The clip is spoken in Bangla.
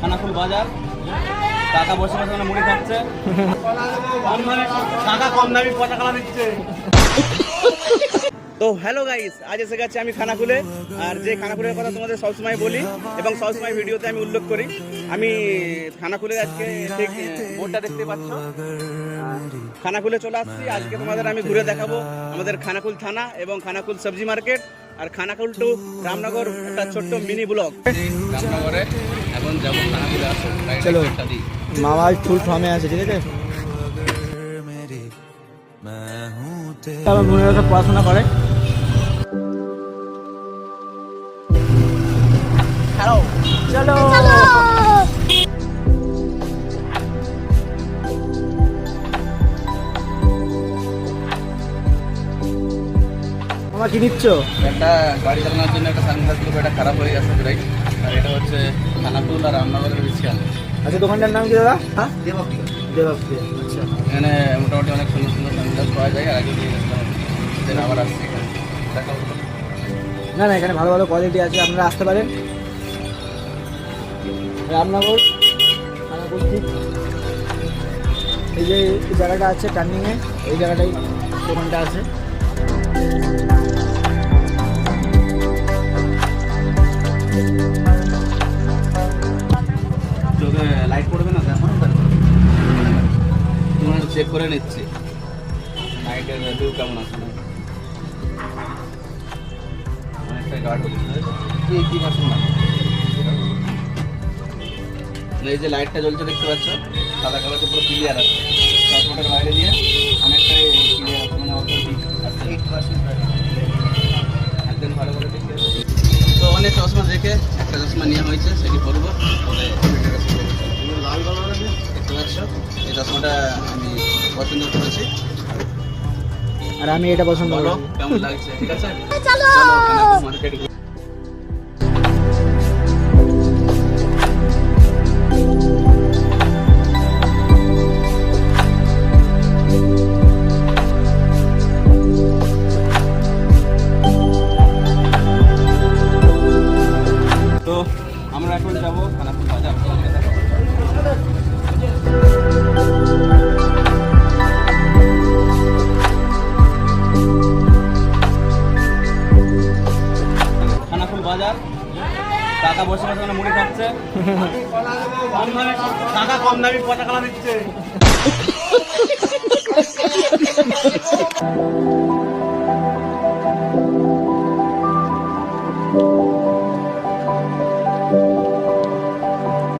খানাকুল বাজার। কাকা বসে বসে মুড়ি খাচ্ছে, কাকা কম দামি পচা কলা দিচ্ছে। তো হ্যালো গাইস, আজ এসে গেছি আমি খানাকুলে। আর যে খানাকুলের কথা তোমাদের সবসময় বলি এবং সবসময় ভিডিওতে আমি উল্লেখ করি, আমি খানাকুলে আজকে ঠিক বোর্ডটা দেখতে পাচ্ছ, খানাকুলে চলে আসছি। আজকে তোমাদের আমি ঘুরে দেখাবো আমাদের খানাকুল থানা এবং খানাকুল সবজি মার্কেট আর খানাকুল টু রামনগর, একটা ছোট্ট মিনি ব্লগ। রামনগরে এখন যাবো, খানাকুলে আসো, চলো। মামা ফুল ফর্মে আছে, ঠিক আছে। আমার বোনেরা সব পড়াশোনা করে। চলো আমার কি নিচ্ছ? একটা গাড়ি চালানোর জন্য একটা সানগ্লাস গ্রুপ, এটা খারাপ হয়ে গেছে প্রায়। আর এটা হচ্ছে খানাকুল আর রামনগরের বিশাল। আচ্ছা, দোকানটার নাম কি দাদা? হ্যাঁ, দেবাপ্রিয়া। আচ্ছা, এখানে মোটামুটি অনেক সুন্দর সুন্দর সানগ্লাস পাওয়া যায়। আর আগে দিয়ে গেছিলাম, দেন আবার আসছি এখানে। না না, এখানে ভালো ভালো কোয়ালিটি আছে, আপনারা আসতে পারেন। রামনগর খানাকুল ঠিক এই যে জায়গাটা আছে টার্নিংয়ে, এই জায়গাটাই দোকানটা আছে। চোখে লাইট পড়বে না এখন, তোমার চেক করে নিচ্ছি লাইটের ভিউ কেমন আছে। অনেকটা গার্ড কি ভাষণ না, এই যে লাইটটা জ্বলছে দেখতে পাচ্ছ, সাদা কালারটা পুরো ক্লিয়ার আছে। চশমাটার বাইরে দিয়ে অনেকটাই ক্লিয়ার আছে, মানে একদম ভালো করে দেখে। তো অনেক চশমা দেখে একটা চশমা নেওয়া হয়েছে, সেটি পরবো। লাল কালার দেখতে পাচ্ছ, এই চশমাটা আমি পছন্দ করেছি। আর আমি এটা পছন্দ বলো করি। কেমন লাগছে? ঠিক আছে, চলো মার্কেট। তো আমরা এখন যাবো খানাকুল বাজার। খানাকুল বাজার, কাকা বসে বসে মুড়ি খাচ্ছে, কাকা কম দামি পচা কলা দিচ্ছে।